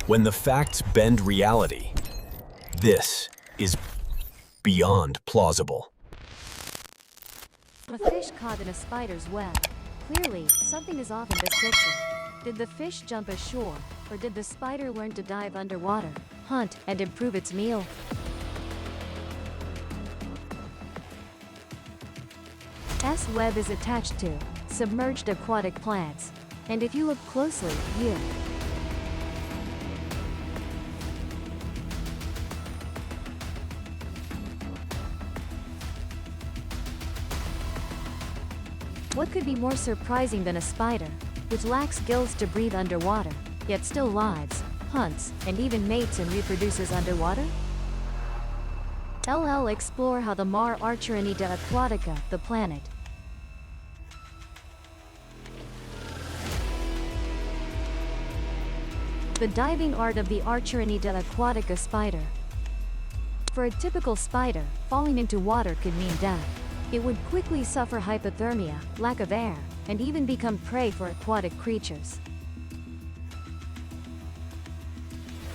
When the facts bend reality, this is beyond plausible. A fish caught in a spider's web. Clearly, something is off in this picture. Did the fish jump ashore, or did the spider learn to dive underwater, hunt, and improve its meal? S web is attached to submerged aquatic plants, and if you look closely, you What could be more surprising than a spider, which lacks gills to breathe underwater, yet still lives, hunts, and even mates and reproduces underwater? LL explore how the Mar Archeronida aquatica, the planet. The diving art of the Archeronida aquatica spider. For a typical spider, falling into water could mean death. It would quickly suffer hypothermia, lack of air, and even become prey for aquatic creatures.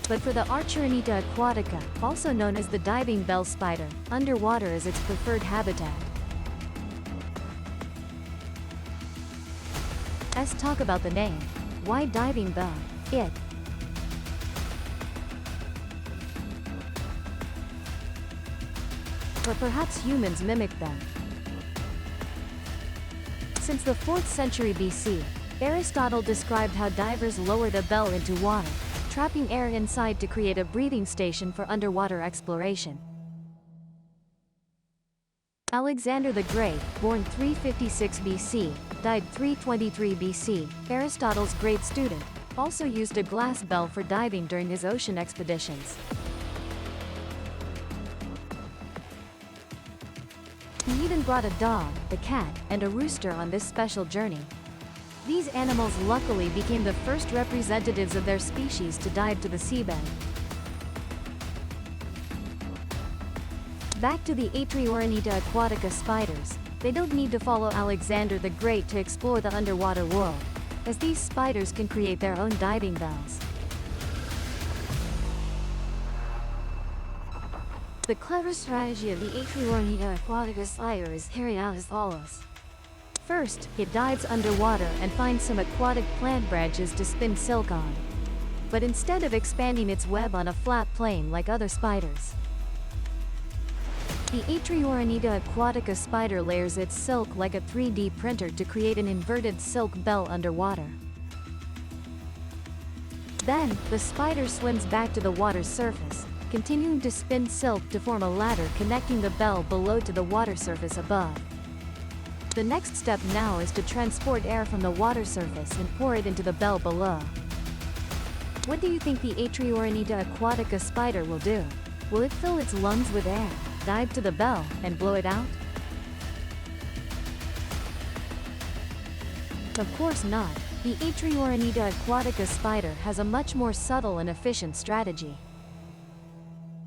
But for the Archeronida aquatica, also known as the diving bell spider, underwater is its preferred habitat. Let's talk about the name. Why diving bell? Or perhaps humans mimic them. Since the 4th century BC, Aristotle described how divers lower the bell into water, trapping air inside to create a breathing station for underwater exploration. Alexander the Great, born 356 BC, died 323 BC, Aristotle's great student, also used a glass bell for diving during his ocean expeditions. He even brought a dog, a cat, and a rooster on this special journey. These animals luckily became the first representatives of their species to dive to the seabed. Back to the Atrioronida aquatica spiders, they don't need to follow Alexander the Great to explore the underwater world, as these spiders can create their own diving bells. The clever strategy of the Atrioronida aquatica spider is carried out as follows. First, it dives underwater and finds some aquatic plant branches to spin silk on. But instead of expanding its web on a flat plane like other spiders, the Atrioronida aquatica spider layers its silk like a 3D printer to create an inverted silk bell underwater. Then, the spider swims back to the water's surface, continuing to spin silk to form a ladder connecting the bell below to the water surface above. The next step now is to transport air from the water surface and pour it into the bell below. What do you think the Atrioronida aquatica spider will do? Will it fill its lungs with air, dive to the bell, and blow it out? Of course not. The Atrioronida aquatica spider has a much more subtle and efficient strategy.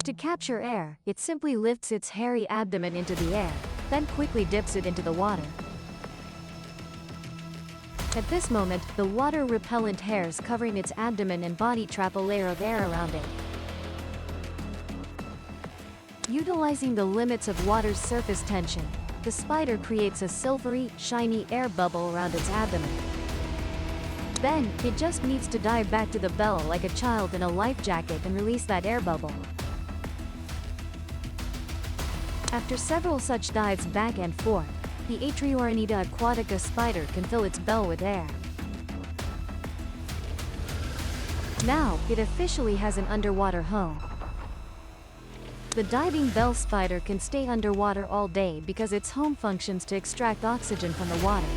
To capture air, it simply lifts its hairy abdomen into the air, then quickly dips it into the water. At this moment, the water-repellent hairs covering its abdomen and body trap a layer of air around it. Utilizing the limits of water's surface tension, the spider creates a silvery, shiny air bubble around its abdomen. Then, it just needs to dive back to the bell like a child in a life jacket and release that air bubble. After several such dives back and forth, the Atrioronida aquatica spider can fill its bell with air. Now, it officially has an underwater home. The diving bell spider can stay underwater all day because its home functions to extract oxygen from the water.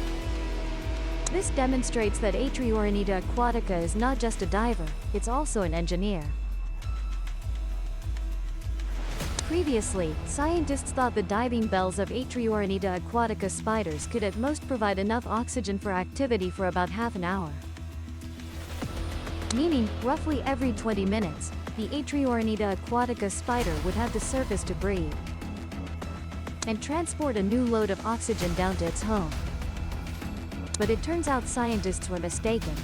This demonstrates that Atrioronida aquatica is not just a diver, it's also an engineer. Previously, scientists thought the diving bells of Atrioronida aquatica spiders could at most provide enough oxygen for activity for about half an hour. Meaning, roughly every 20 minutes, the Atrioronida aquatica spider would have to surface to breathe and transport a new load of oxygen down to its home. But it turns out scientists were mistaken.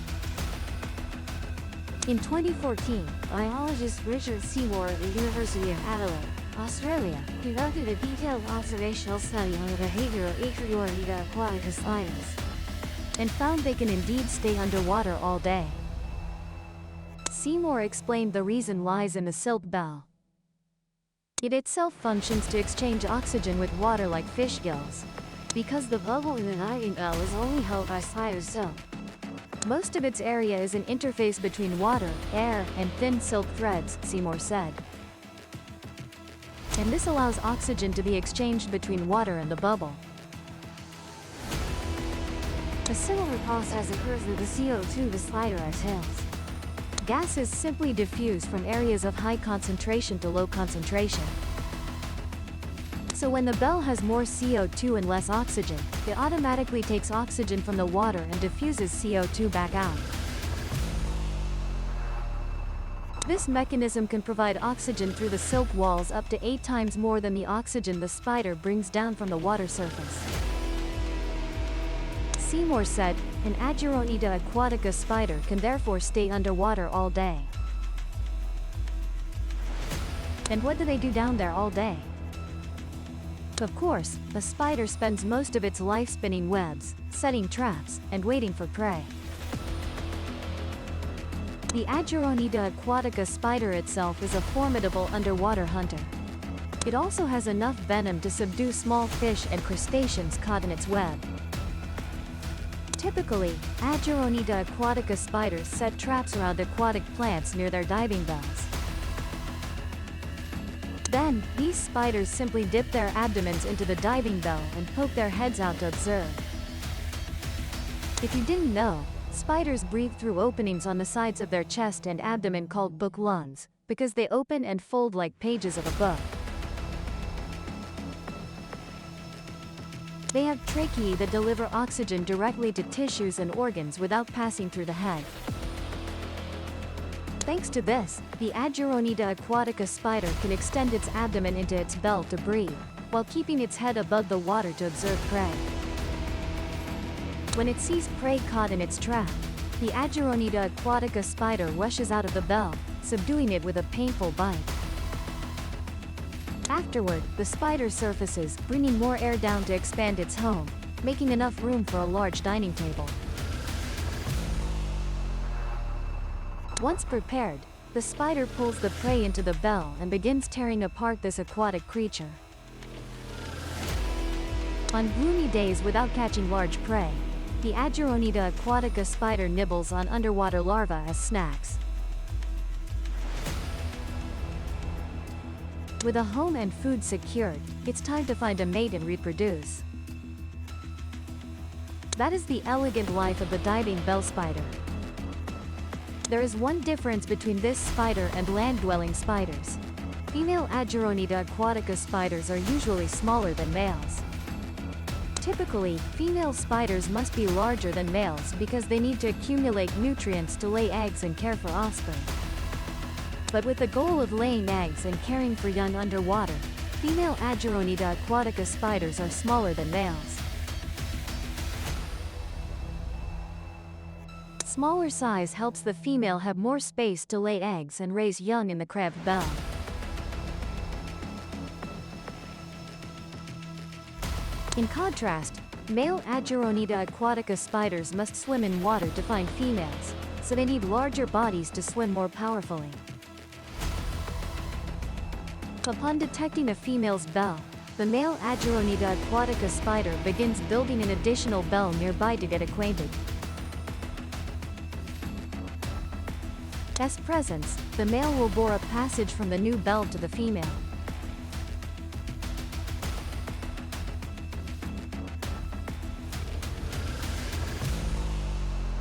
In 2014, biologist Richard Seymour at the University of Adelaide, Australia, conducted a detailed observational study on the behavior of Aquatic aquatic spiders, and found they can indeed stay underwater all day. Seymour explained the reason lies in the silk bell. It itself functions to exchange oxygen with water like fish gills, because the bubble in the diving bell is only held by spider silk. Most of its area is an interface between water, air, and thin silk threads, Seymour said. And this allows oxygen to be exchanged between water and the bubble. A similar process occurs with the CO2 the spider exhales. Gases simply diffuse from areas of high concentration to low concentration. So when the bell has more CO2 and less oxygen, it automatically takes oxygen from the water and diffuses CO2 back out. This mechanism can provide oxygen through the silk walls up to 8 times more than the oxygen the spider brings down from the water surface. Seymour said, an Ageronida aquatica spider can therefore stay underwater all day. And what do they do down there all day? Of course, the spider spends most of its life spinning webs, setting traps, and waiting for prey. The Ageronida aquatica spider itself is a formidable underwater hunter. It also has enough venom to subdue small fish and crustaceans caught in its web. Typically, Ageronida aquatica spiders set traps around aquatic plants near their diving bells. Then, these spiders simply dip their abdomens into the diving bell and poke their heads out to observe. If you didn't know, spiders breathe through openings on the sides of their chest and abdomen called book lungs, because they open and fold like pages of a book. They have tracheae that deliver oxygen directly to tissues and organs without passing through the head. Thanks to this, the Ageronida aquatica spider can extend its abdomen into its bell to breathe, while keeping its head above the water to observe prey. When it sees prey caught in its trap, the Ageronida aquatica spider rushes out of the bell, subduing it with a painful bite. Afterward, the spider surfaces, bringing more air down to expand its home, making enough room for a large dining table. Once prepared, the spider pulls the prey into the bell and begins tearing apart this aquatic creature. On gloomy days without catching large prey, the Ageronida aquatica spider nibbles on underwater larvae as snacks. With a home and food secured, it's time to find a mate and reproduce. That is the elegant life of the diving bell spider. There is one difference between this spider and land-dwelling spiders. Female Ageronida aquatica spiders are usually smaller than males. Typically, female spiders must be larger than males because they need to accumulate nutrients to lay eggs and care for offspring. But with the goal of laying eggs and caring for young underwater, female Ageronida aquatica spiders are smaller than males. Smaller size helps the female have more space to lay eggs and raise young in the crab bell. In contrast, male Ageronida aquatica spiders must swim in water to find females, so they need larger bodies to swim more powerfully. Upon detecting a female's bell, the male Ageronida aquatica spider begins building an additional bell nearby to get acquainted. As presents, the male will bore a passage from the new bell to the female.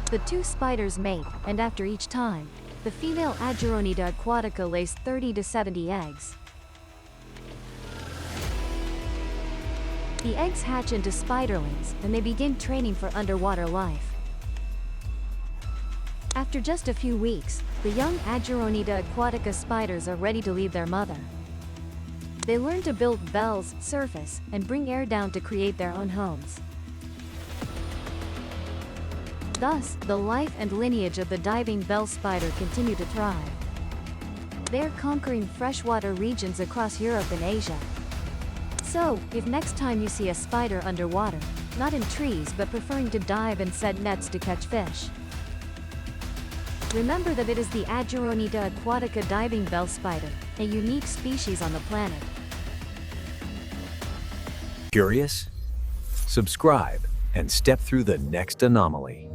The two spiders mate, and after each time, the female Ageronida aquatica lays 30 to 70 eggs. The eggs hatch into spiderlings, and they begin training for underwater life. After just a few weeks, the young Ageronida aquatica spiders are ready to leave their mother. They learn to build bells, surface, and bring air down to create their own homes. Thus, the life and lineage of the diving bell spider continue to thrive. They're conquering freshwater regions across Europe and Asia. So, if next time you see a spider underwater, not in trees but preferring to dive and set nets to catch fish, remember that it is the Ageronita aquatica diving bell spider, a unique species on the planet. Curious? Subscribe and step through the next anomaly.